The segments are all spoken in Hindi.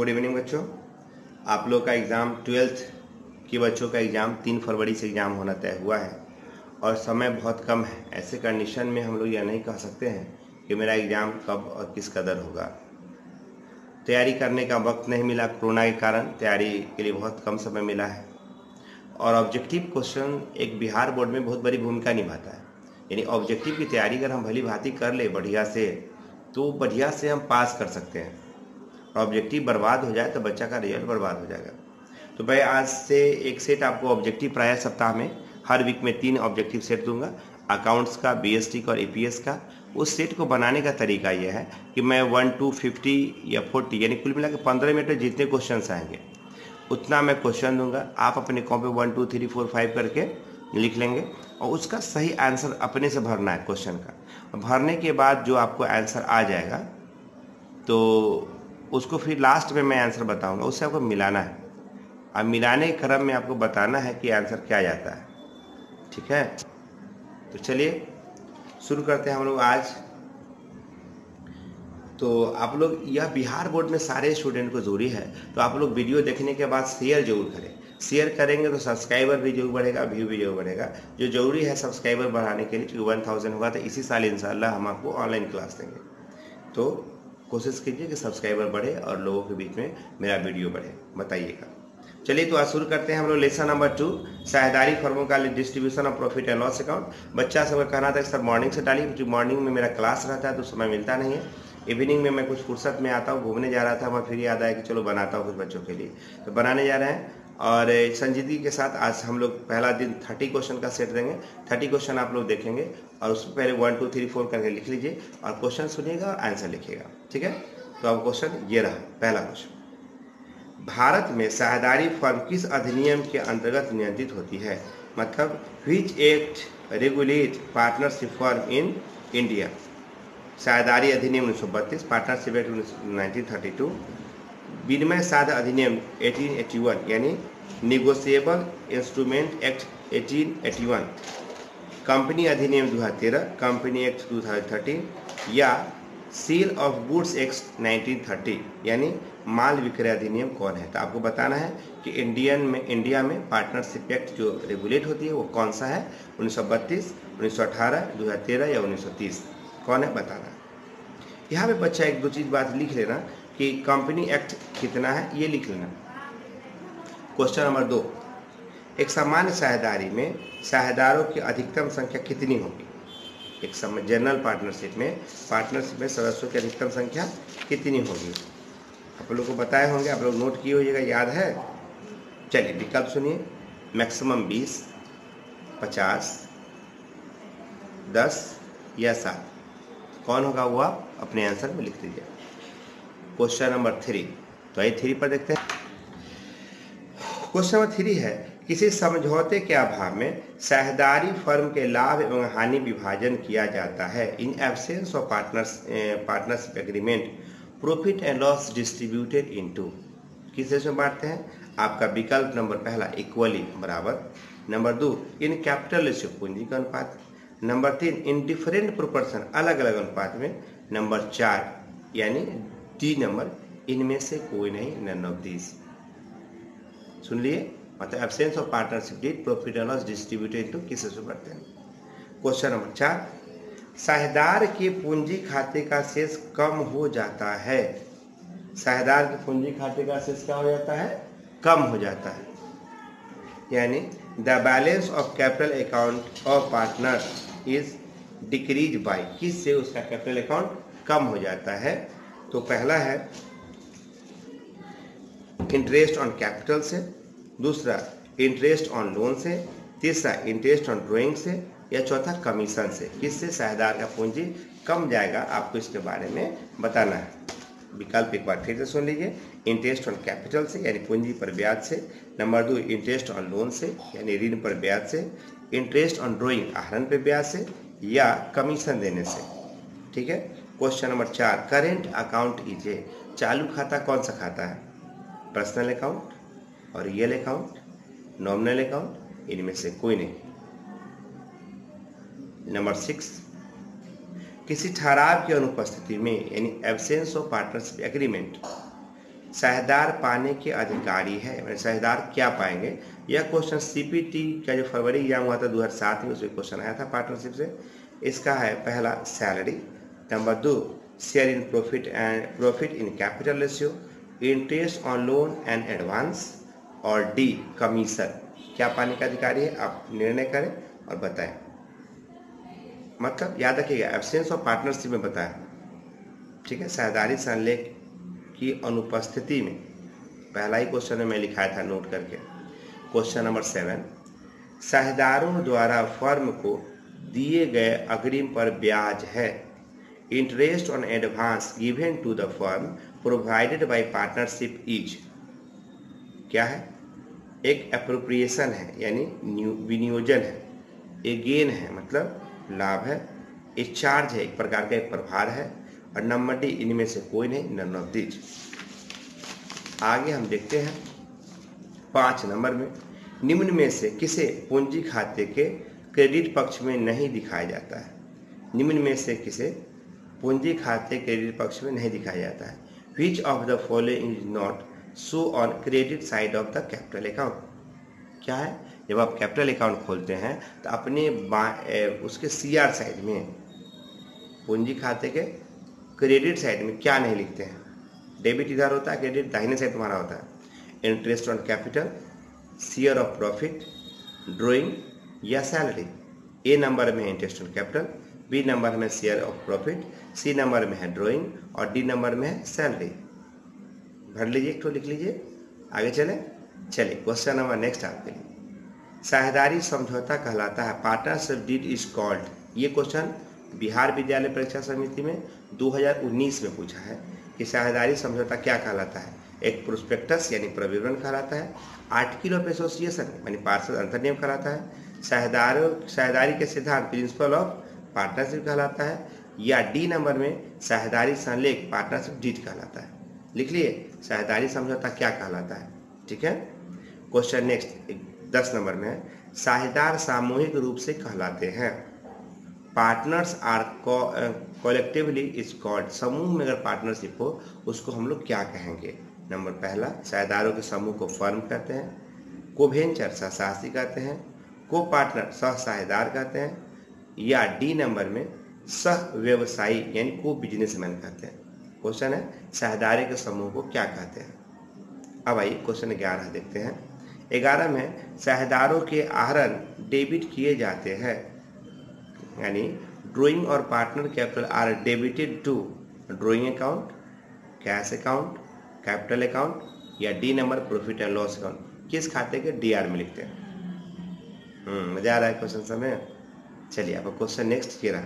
गुड इवनिंग बच्चों। आप लोग का एग्ज़ाम 12th के बच्चों का एग्ज़ाम 3 फरवरी से एग्ज़ाम होना तय हुआ है और समय बहुत कम है। ऐसे कंडीशन में हम लोग यह नहीं कह सकते हैं कि मेरा एग्ज़ाम कब और किस कदर होगा। तैयारी करने का वक्त नहीं मिला, कोरोना के कारण तैयारी के लिए बहुत कम समय मिला है और ऑब्जेक्टिव क्वेश्चन एक बिहार बोर्ड में बहुत बड़ी भूमिका निभाता है। यानी ऑब्जेक्टिव की तैयारी अगर हम भली भांति कर ले बढ़िया से, तो बढ़िया से हम पास कर सकते हैं। ऑब्जेक्टिव बर्बाद हो जाए तो बच्चा का रिजल्ट बर्बाद हो जाएगा। तो मैं आज से एक सेट आपको ऑब्जेक्टिव प्राय सप्ताह में हर वीक में 3 ऑब्जेक्टिव सेट दूंगा, अकाउंट्स का, बीएसटी का और ईपीएस का। उस सेट को बनाने का तरीका यह है कि मैं 1 to 50 या 40 यानी कुल मिला के 15 मिनट में जितने क्वेश्चन आएंगे उतना मैं क्वेश्चन दूंगा। आप अपने कॉपी 1 2 3 4 5 करके लिख लेंगे और उसका सही आंसर अपने से भरना है। क्वेश्चन का भरने के बाद जो आपको आंसर आ जाएगा तो उसको फिर लास्ट में मैं आंसर बताऊंगा, उससे आपको मिलाना है। अब मिलाने के क्रम में आपको बताना है कि आंसर क्या जाता है। ठीक है, तो चलिए शुरू करते हैं हम लोग आज। तो आप लोग यह बिहार बोर्ड में सारे स्टूडेंट को जरूरी है, तो आप लोग वीडियो देखने के बाद शेयर जरूर करें। शेयर करेंगे तो सब्सक्राइबर भी जरूर बढ़ेगा, व्यू भी जरूर बढ़ेगा। जो जरूरी है सब्सक्राइबर बढ़ाने के लिए, क्योंकि 1000 होगा तो इसी साल इंशाल्लाह हम आपको ऑनलाइन क्लास देंगे। तो कोशिश कीजिए कि सब्सक्राइबर बढ़े और लोगों के बीच में मेरा वीडियो बढ़े, बताइएगा। चलिए तो आज शुरू करते हैं हम लोग लेसन नंबर 2, साझेदारी फर्मों का distribution of profit and loss account. बच्चा सबका कहना था कि सर मॉर्निंग से डालिए, क्योंकि मॉर्निंग में मेरा क्लास रहता है तो समय मिलता नहीं है। इवनिंग में मैं कुछ फुर्सत में आता हूँ, घूमने जा रहा था, मैं फिर याद आया कि चलो बनाता हूँ कुछ बच्चों के लिए, तो बनाने जा रहे हैं। और संजीदगी के साथ आज हम लोग पहला दिन 30 क्वेश्चन का सेट देंगे। 30 क्वेश्चन आप लोग देखेंगे और उसमें पहले 1 2 3 4 करके लिख लीजिए और क्वेश्चन सुनिएगा और आंसर लिखिएगा। ठीक है, तो अब क्वेश्चन ये रहा। पहला क्वेश्चन, भारत में साझेदारी फर्म किस अधिनियम के अंतर्गत नियंत्रित होती है? मतलब which act regulate partnership firm in India? साझेदारी अधिनियम 1932, पार्टनरशिप एक्ट 1932, विनिमय साझा अधिनियम 1881 यानी निगोशिएबल इंस्ट्रूमेंट एक्ट 1881, कंपनी अधिनियम 2013, कंपनी एक्ट 2013 या सेल ऑफ गुड्स एक्ट 1930 यानी माल विक्रय अधिनियम कौन है? तो आपको बताना है कि इंडिया में पार्टनरशिप एक्ट जो रेगुलेट होती है वो कौन सा है? 1932, 1918, 2013 या 1930? कौन है बताना है। यहाँ पे बच्चा एक दो चीज बात लिख लेना कि कंपनी एक्ट कितना है, ये लिख लेना। क्वेश्चन नंबर 2, एक सामान्य साझेदारी में साझेदारों की अधिकतम संख्या कितनी होगी? एक जनरल पार्टनरशिप में सदस्यों की अधिकतम संख्या कितनी होगी? आप लोगों को बताए होंगे, आप लोग नोट किए होइएगा, याद है? चलिए विकल्प सुनिए। मैक्सिमम 20, 50, 10 या 7? कौन होगा वो आप अपने आंसर में लिख दीजिए। क्वेश्चन नंबर 3, तो आइए 3 पर देखते हैं। क्वेश्चन नंबर 3 है, किसी समझौते के अभाव में साझेदारी फर्म के लाभ एवं हानि विभाजन किया जाता है। In absence of partnership agreement profit and loss distributed into, किस में बांटते हैं? आपका विकल्प नंबर पहला इक्वली बराबर, नंबर 2 इन कैपिटल रेशियो पूंजी का अनुपात, नंबर 3 इन डिफरेंट प्रोपोर्शन अलग अलग अनुपात में, नंबर 4 यानी डी नंबर इनमें से कोई नहीं, नन ऑफ दिस। सुन लिए, मतलब absence of partnership deed profit and loss distributed into किस से बढ़ते हैं। क्वेश्चन नंबर 4, साझेदार के पूंजी खाते का शेष कम हो जाता है। साझेदार के पूंजी खाते का शेष क्या हो जाता है? कम हो जाता है। यानी the balance of capital account of partner is decrease by, किस से उसका कैपिटल अकाउंट कम हो जाता है? तो पहला है इंटरेस्ट ऑन कैपिटल से, दूसरा इंटरेस्ट ऑन लोन से, तीसरा इंटरेस्ट ऑन ड्राइंग से या चौथा कमीशन से। किससे साझेदार का पूंजी कम जाएगा, आपको इसके बारे में बताना है। विकल्प एक बार फिर से सुन लीजिए। इंटरेस्ट ऑन कैपिटल से यानी पूंजी पर ब्याज से, नंबर 2 इंटरेस्ट ऑन लोन से यानी ऋण पर ब्याज से, इंटरेस्ट ऑन ड्राइंग आहरण पर ब्याज से या कमीशन देने से। ठीक है। Question number 4, current account is a, चालू खाता कौन सा खाता है? पर्सनल अकाउंट और रियल अकाउंट, नॉमिनल अकाउंट, इनमें से कोई नहीं। नंबर 6, किसी ठहराव की अनुपस्थिति में यानी एब्सेंस ऑफ पार्टनरशिप एग्रीमेंट साझेदार पाने के अधिकारी है, साझेदार क्या पाएंगे। यह क्वेश्चन सीपीटी का जो फरवरी एग्जाम हुआ था 2007 में, उसमें क्वेश्चन आया था पार्टनरशिप से। इसका है पहला salary, number 2 share in profit in capital ratio, interest on loan and advance, और डी कमीशन। क्या पाने का अधिकारी है, आप निर्णय करें और बताएं। मतलब याद रखिएगा एब्सेंस ऑफ पार्टनरशिप में बताएं, ठीक है। साझेदारी संलेख की अनुपस्थिति में, पहला ही क्वेश्चन में मैं लिखाया था नोट करके। क्वेश्चन नंबर 7, साझेदारों द्वारा फर्म को दिए गए अग्रिम पर ब्याज है, interest on advance given to the firm provided by partnership is. क्या है, एक एप्रोप्रिएशन है यानी विनियोजन है, एक गेन है मतलब लाभ है, एक चार्ज है एक प्रकार का एक प्रभार है, और नंबर डी इनमें से कोई नहीं, नन ऑफ दीज। आगे हम देखते हैं 5 नंबर में, निम्न में से किसे पूंजी खाते के क्रेडिट पक्ष में नहीं दिखाया जाता है। निम्न में से किसे पूंजी खाते क्रेडिट पक्ष में नहीं दिखाया जाता है। Which of the following is not show on credit side of the capital account. क्या है, जब आप कैपिटल अकाउंट खोलते हैं तो अपने उसके सीआर साइड में, पूंजी खाते के क्रेडिट साइड में क्या नहीं लिखते हैं। डेबिट इधर होता है, क्रेडिट दाहिने साइड तुम्हारा होता है। Interest on capital, share of profit, drawing या सैलरी। ए नंबर में है interest on capital, B number में share of profit, C number में है ड्राइंग और डी नंबर में है सैलरी। भर लीजिए, एक तो लिख लीजिए, आगे चलिए क्वेश्चन नंबर नेक्स्ट आपके लिए। साझेदारी समझौता कहलाता है, पार्टनरशिप डीड इज कॉल्ड। ये क्वेश्चन बिहार विद्यालय परीक्षा समिति में 2019 में पूछा है कि साझेदारी समझौता क्या कहलाता है। एक प्रोस्पेक्टस यानी प्रविवरण कहलाता है, आर्टिकल ऑफ एसोसिएशन यानी पार्षद अंतर्नियम कहलाता है, साझेदारी के सिद्धांत प्रिंसिपल ऑफ पार्टनरशिप कहलाता है, या डी नंबर में साझेदारी संलेख पार्टनरशिप डीड कहलाता है। लिख लिए साझेदारी समझौता क्या कहलाता है, ठीक है। क्वेश्चन नेक्स्ट 10 नंबर में है, साझेदार सामूहिक रूप से कहलाते हैं। Partners are collectively is called. समूह में अगर पार्टनरशिप हो उसको हम लोग क्या कहेंगे। नंबर पहला, साझेदारों के समूह को फर्म कहते हैं, को वेंचर सहसासी कहते हैं, को पार्टनर सह साझेदार कहते हैं, या डी नंबर में सह व्यवसायी यानी को बिजनेसमैन कहते हैं। क्वेश्चन है साझेदारी के समूह को क्या कहते हैं। अब आइए क्वेश्चन 11 देखते हैं। 11 में साझेदारों के आहरण डेबिट किए जाते हैं, यानी ड्राइंग और partner capital are debited to drawing account, cash account, capital account, या D number profit and loss account. किस खाते के डीआर में लिखते हैं। मजा आ रहा है क्वेश्चन समय। चलिए अब क्वेश्चन नेक्स्ट ये रहा,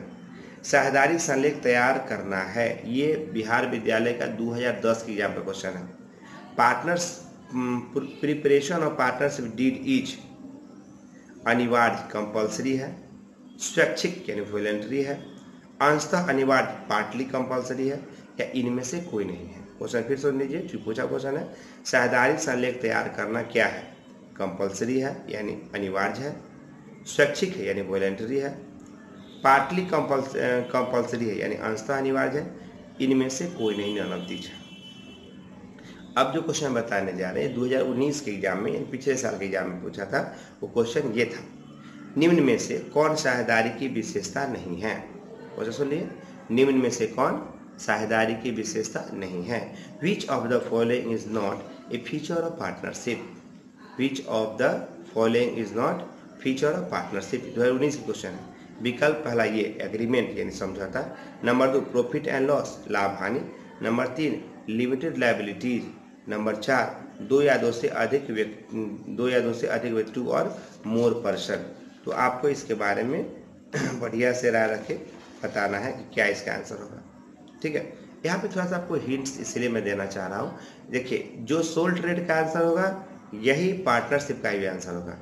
साझेदारी संलेख तैयार करना है। ये बिहार विद्यालय का 2010 के एग्जाम का क्वेश्चन है। Partners preparation of partnership deed is अनिवार्य कंपल्सरी है, स्वैच्छिक यानी वॉलंटरी है, अंशतः अनिवार्य पार्टली कंपल्सरी है, या इनमें से कोई नहीं है। क्वेश्चन फिर सुन लीजिए, जो पूछा क्वेश्चन है, साझेदारी संलेख तैयार करना क्या है। कंपल्सरी है यानी अनिवार्य है, स्वैच्छिक है यानी वॉलंटरी है, पार्टली कंपल्सरी है यानी अंशतः अनिवार्य है, इनमें से कोई नहीं, नन ऑफ दीज है। अब जो क्वेश्चन बताने जा रहे हैं 2019 के एग्जाम में यानी पिछले साल के एग्जाम में पूछा था, वो क्वेश्चन ये था, निम्न में से कौन साझेदारी की विशेषता नहीं है। क्वेश्चन सुनिए, निम्न में से कौन साझेदारी की विशेषता नहीं है। Which of the following is not a feature of partnership. Which of the following is not feature of partnership 2019 का क्वेश्चन है। विकल्प पहला ये एग्रीमेंट यानी समझौता, नंबर 2 प्रॉफिट एंड लॉस लाभ हानि, नंबर 3 लिमिटेड लायबिलिटीज, नंबर 4 दो या दो से अधिक व्यक्ति और मोर पर्सन। तो आपको इसके बारे में बढ़िया से राय रख के बताना है कि क्या इसका आंसर होगा, ठीक है। यहाँ पे थोड़ा सा आपको हिंट्स इसलिए मैं देना चाह रहा हूँ। देखिए, जो सोल ट्रेड का आंसर होगा यही पार्टनरशिप का भी आंसर होगा।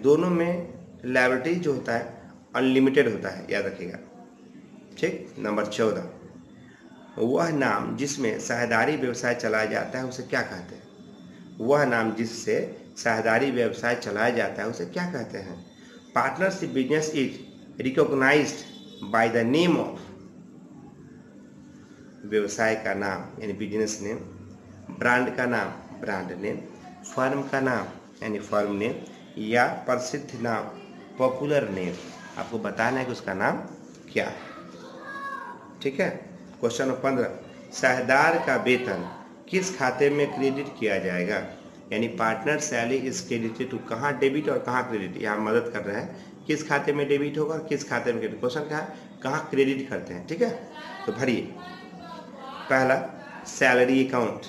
दोनों में लायबिलिटी जो होता है अनलिमिटेड होता है, याद रखिएगा, ठीक। नंबर 14, वह नाम जिसमें साझेदारी व्यवसाय चलाया जाता है उसे क्या कहते हैं। वह नाम जिससे साझेदारी व्यवसाय चलाया जाता है उसे क्या कहते हैं। Partnership business is recognised by the name of, व्यवसाय का नाम यानी बिजनेस नेम, ब्रांड का नाम ब्रांड नेम, फर्म का नाम यानी फर्म नेम, या प्रसिद्ध नाम पॉपुलर नेम। आपको बताना है कि उसका नाम क्या है। ठीक है। क्वेश्चन नंबर 15, साझेदार का वेतन किस खाते में क्रेडिट किया जाएगा? यानी partner salary is credited to, कहाँ डेबिट और कहाँ क्रेडिट, यहाँ मदद कर रहा है किस खाते में डेबिट होगा और किस खाते में क्रेडिट। क्वेश्चन क्या है, कहाँ क्रेडिट करते हैं। ठीक है, तो भरिए। पहला सैलरी अकाउंट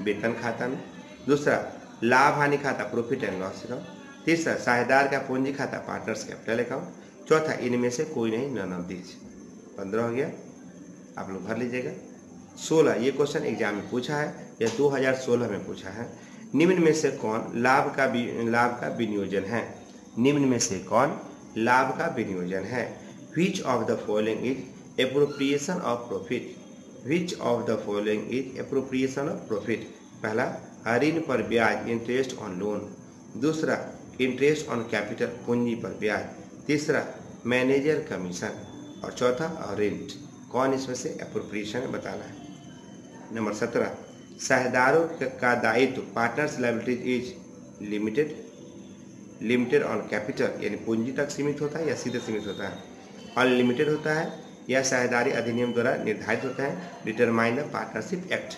वेतन खाता में, दूसरा लाभ हानि खाता प्रॉफिट एंड लॉस अकाउंट, तीसरा साझेदार का पूंजी खाता पार्टनर्स कैपिटल अकाउंट, चौथा इनमें से कोई नहीं नन ऑफ दीज। 15 हो गया, आप लोग भर लीजिएगा। 16 ये क्वेश्चन एग्जाम में पूछा है, यह 2016 में पूछा है। निम्न में से कौन लाभ का विनियोजन है? निम्न में से कौन लाभ का विनियोजन है? Which of the following is appropriation of profit? Which of the following is appropriation of profit? पहला ऋण पर ब्याज इंटरेस्ट ऑन लोन, दूसरा इंटरेस्ट ऑन कैपिटल पूंजी पर ब्याज, तीसरा मैनेजर कमीशन और चौथा रेंट। कौन इसमें से एप्रोप्रिएशन बताना है। नंबर 17 साझेदारों का दायित्व partners liabilities is limited on capital, यानी पूंजी तक सीमित होता है या सीधे सीमित होता है, अनलिमिटेड होता है या साझेदारी अधिनियम द्वारा निर्धारित होता है। Determine the partnership act.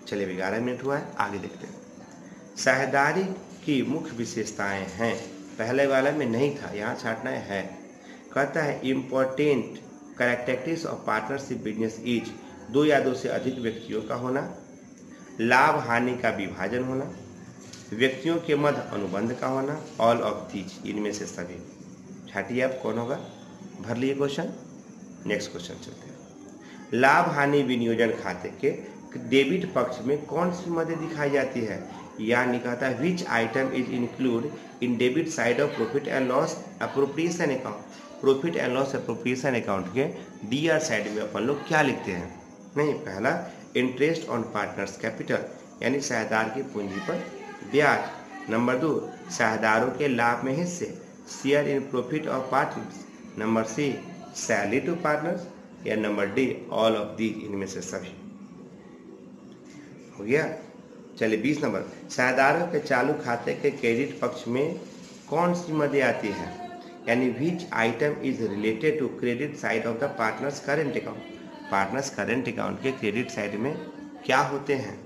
चलिए 11 मिनट हुआ है, आगे देखते हैं। साझेदारी की मुख्य विशेषताएं हैं, पहले वाले में नहीं था, यहाँ छाटना है। कहता है important characteristics of partnership business is, दो या दो से अधिक व्यक्तियों का होना, लाभ हानि का विभाजन होना, व्यक्तियों के मध्य अनुबंध का होना, ऑल ऑफ दीज इनमें से सभी। छाटिए आप कौन होगा, भर लिए क्वेश्चन। नेक्स्ट क्वेश्चन चलते हैं। लाभ हानि विनियोजन खाते के डेबिट पक्ष में कौन सी मदें दिखाई जाती है? यानी कहता है विच item is include in debit side of profit and loss appropriation account. Profit and loss appropriation account के डीआर साइड में अपन लोग क्या लिखते हैं? नहीं, पहला इंटरेस्ट ऑन पार्टनर्स कैपिटल यानी साझेदार की पूंजी पर ब्याज। नंबर 2 साझेदारों के लाभ में हिस्से, share in profit of partners. Number C salary to partners, या number D all of these इनमें से सभी। हो गया। चलिए 20 नंबर साझेदारों के चालू खाते के क्रेडिट पक्ष में कौन सी मदें आती है? यानी which item is related to credit side of the partners current account. Partners current account के क्रेडिट साइड में क्या होते हैं?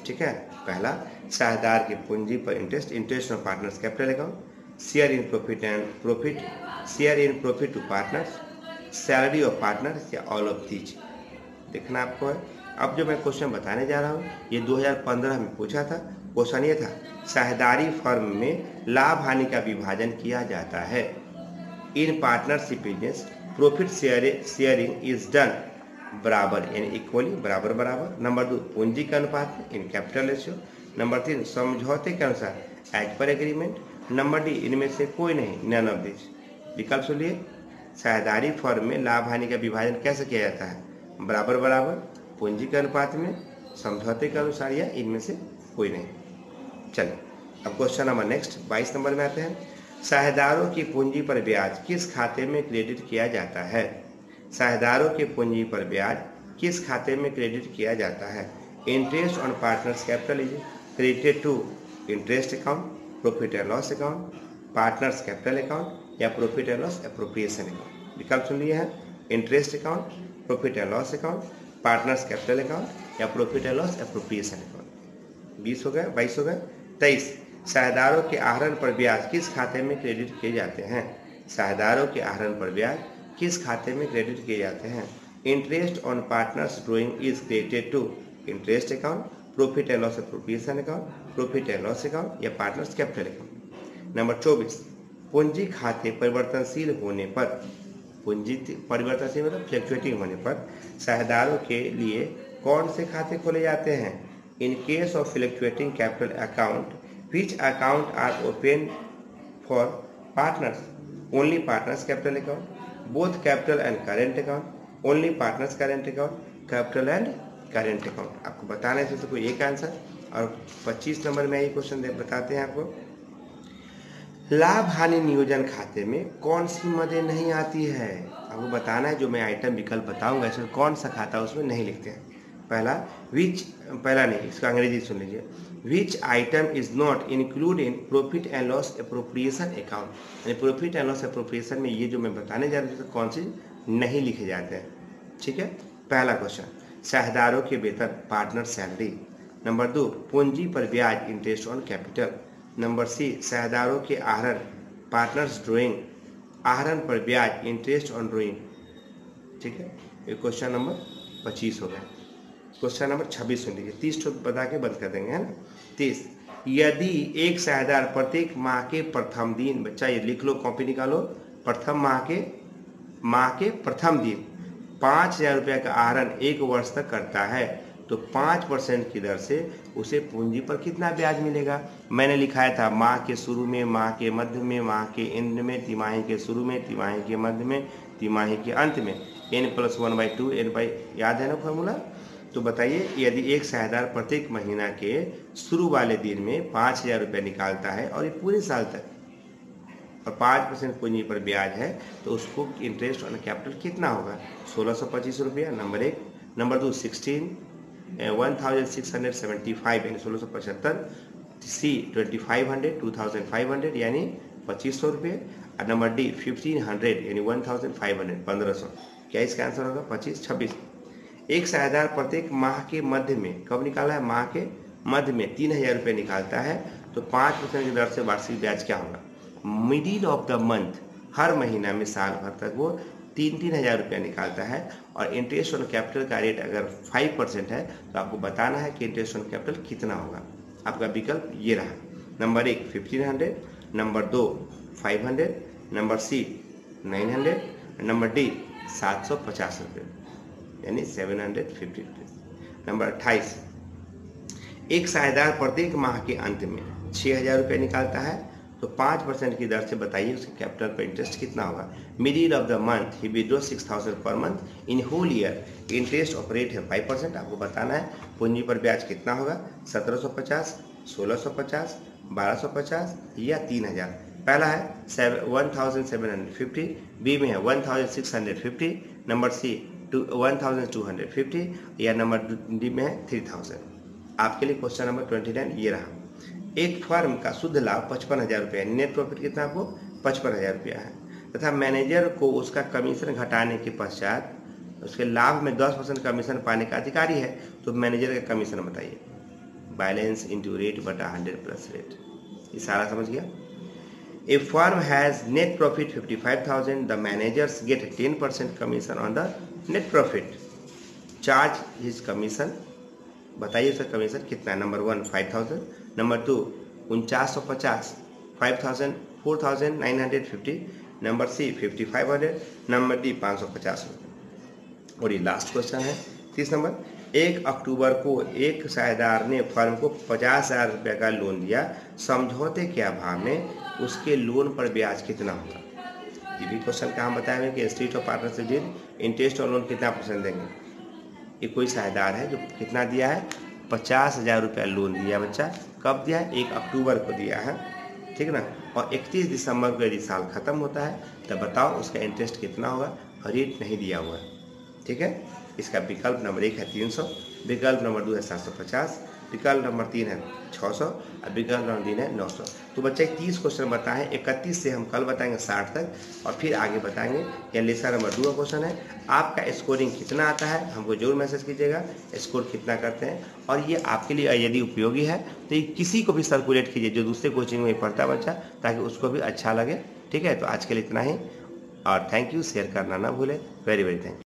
ठीक है, पहला साझेदार की पूंजी पर interest on partners capital account, share in profit to partners, salary of partners, या ऑल ऑफ दीज देखना आपको है। अब जो मैं क्वेश्चन बताने जा रहा हूँ ये 2015 में पूछा था। क्वेश्चन ये था साझेदारी फर्म में लाभ हानि का विभाजन किया जाता है। In partnership business profit sharing is done बराबर यानी इक्वली बराबर बराबर। नंबर 2 पूंजी के अनुपात में इन कैपिटल रेशियो। नंबर 3 समझौते के अनुसार as per agreement. Number D इनमें से कोई नहीं नन ऑफ दिस। विकल्प सुनिए, साझेदारी फर्म में लाभ हानि का विभाजन कैसे किया जाता है? बराबर बराबर, पूंजी के अनुपात में, समझौते के अनुसार, या इनमें से कोई नहीं। चलिए अब क्वेश्चन नंबर नेक्स्ट 22 नंबर में आते हैं। साझेदारों की पूंजी पर ब्याज किस खाते में क्रेडिट किया जाता है? साझेदारों की पूंजी पर ब्याज किस खाते में क्रेडिट किया जाता है? Interest on partners capital is credited to interest account, profit and loss account, partners capital account, या profit and loss appropriation account. विकल्प सुन लिए हैं, interest account, profit and loss account, partners capital account, या profit and loss appropriation account. 20 हो गए, 22 हो गए। 23 साझेदारों के आहरण पर ब्याज किस खाते में क्रेडिट किए जाते हैं? साझेदारों के आहरण पर ब्याज किस खाते में क्रेडिट किए जाते हैं? Interest on partners drawing is credited to interest account, profit and loss appropriation account, profit and loss account, या पार्टनर्स कैपिटल अकाउंट। नंबर 24 पूंजी खाते परिवर्तनशील होने पर, पूंजी परिवर्तनशील मतलब फ्लक्चुएटिंग होने पर साझेदारों के लिए कौन से खाते खोले जाते हैं? In case of fluctuating capital account which account are open for partners? Only partners capital account, both capital and current account, only partners current account, capital and current account. आपको बताने से तो कोई एक आंसर। और 25 नंबर में यही क्वेश्चन बताते हैं आपको। लाभ हानि नियोजन खाते में कौन सी मदें नहीं आती है? आपको बताना है, जो मैं आइटम विकल्प बताऊंगा इसमें कौन सा खाता उसमें नहीं लिखते हैं। पहला पहला नहीं, इसका अंग्रेजी सुन लीजिए। विच item is not include in profit and loss appropriation account, यानी प्रॉफिट एंड लॉस अप्रोप्रिएशन में ये जो मैं बताने जा रहा हूँ कौन सी नहीं लिखे जाते हैं। ठीक है, पहला क्वेश्चन साझेदारों के वेतन पार्टनर सैलरी। नंबर 2 पूंजी पर ब्याज interest on capital. Number C साझेदारों के आहरण पार्टनर्स ड्राइंग, आहरण पर ब्याज इंटरेस्ट ऑन ड्राइंग। ठीक है, ये क्वेश्चन नंबर 25 हो गया। क्वेश्चन नंबर 26 सुन लीजिए, 30 तो बता के बंद कर देंगे, है ना। 30 यदि एक साझेदार प्रत्येक माह के प्रथम दिन, बच्चा ये लिख लो, कॉपी निकालो, प्रथम माह के प्रथम दिन 5,000 रुपये का आहरण 1 वर्ष तक करता है तो 5% की दर से उसे पूंजी पर कितना ब्याज मिलेगा। मैंने लिखाया था माह के शुरू में, माह के मध्य में, माह के एंड में, तिमाही के शुरू में, तिमाही के मध्य में, तिमाही के अंत में, n+1/2 n/, याद है ना फॉर्मूला। तो बताइए यदि एक साझेदार प्रत्येक महीना के शुरू वाले दिन में 5,000 रुपये निकालता है और ये पूरे साल तक और 5% पूंजी पर ब्याज है तो उसको इंटरेस्ट ऑन कैपिटल कितना होगा, 1,625 रुपया। नंबर 1। नंबर 2 1,675 यानी 1,675। सी 2,500 2,500 यानी 2,500 रुपये। और नंबर डी 1,500 यानी 1,500 1,500। क्या इसका आंसर होगा 25 26। एक साझेदार प्रत्येक माह के मध्य में, कब निकाला है, माह के मध्य में 3,000 रुपये निकालता है तो 5% की दर से वार्षिक ब्याज क्या होगा। मिडिल ऑफ द मंथ, हर महीना में साल भर तक वो 3,000 रुपया निकालता है और इंटरेस्ट ऑन कैपिटल का रेट अगर 5% है तो आपको बताना है कि इंटरेस्ट ऑन कैपिटल कितना होगा। आपका विकल्प ये रहा, number 1 1,500, number 2 500, number C 900, number D 750 रुपये यानी 750 रुपये। नंबर 28 एक साझेदार प्रत्येक माह के अंत में 6,000 रुपये निकालता है तो 5% की दर से बताइए उसके कैपिटल पर इंटरेस्ट कितना होगा। मिडिल ऑफ द मंथ ही withdraw 6,000 per month, in whole year interest of rate है 5%। आपको बताना है पूंजी पर ब्याज कितना होगा, 1,750, 1,650, 1,250 या 3,000। पहला है 1,750, बी में है 1,650, नंबर सी 1,250 या नंबर डी में है 3,000। आपके लिए क्वेश्चन नंबर 29 ये रहा। एक फर्म का शुद्ध लाभ 55,000 रुपये है, नेट प्रॉफिट कितना आपको 55,000 रुपया है, तथा मैनेजर को उसका कमीशन घटाने के पश्चात उसके लाभ में 10% कमीशन पाने का अधिकारी है तो मैनेजर का कमीशन बताइए। बैलेंस इंटू रेट बटा 100 प्लस रेट, ये सारा समझ गया। A firm has net profit 55,000, the managers get 10% commission on the net profit, charge his commission, बताइए उसका कमीशन कितना है। Number 1 5,000, number 2 4950, 5,000 4,950, number C 5,500, number D 550 रुपये। और ये लास्ट क्वेश्चन है 30 नंबर। 1 अक्टूबर को एक साझेदार ने फर्म को 50,000 रुपये का लोन दिया, समझौते के अभाव में उसके लोन पर ब्याज कितना होगा। ये भी क्वेश्चन का हम बताएंगे कि institute of partnership deal interest और लोन कितना % देंगे। ये कोई साझेदार है जो कितना दिया है, 50,000 रुपया लोन दिया बच्चा, कब दिया है, 1 अक्टूबर को दिया है, ठीक ना, और 31 दिसंबर को यदि साल खत्म होता है तब बताओ उसका इंटरेस्ट कितना होगा, और रेट नहीं दिया हुआ है। ठीक है, इसका विकल्प नंबर 1 है 300, विकल्प नंबर 2 है 750, विकल्प नंबर 3 है 600 और विकल्प नंबर 3 है 900। तो बच्चे 30 क्वेश्चन बताएं, 31 से हम कल बताएंगे 60 तक और फिर आगे बताएंगे। यह लेसन नंबर 2 का क्वेश्चन है। आपका स्कोरिंग कितना आता है हमको जरूर मैसेज कीजिएगा, स्कोर कितना करते हैं, और ये आपके लिए यदि उपयोगी है तो ये किसी को भी सर्कुलेट कीजिए जो दूसरे कोचिंग में पढ़ता है बच्चा, ताकि उसको भी अच्छा लगे। ठीक है, तो आज के लिए इतना ही और थैंक यू, शेयर करना ना भूलें। Very very thank you.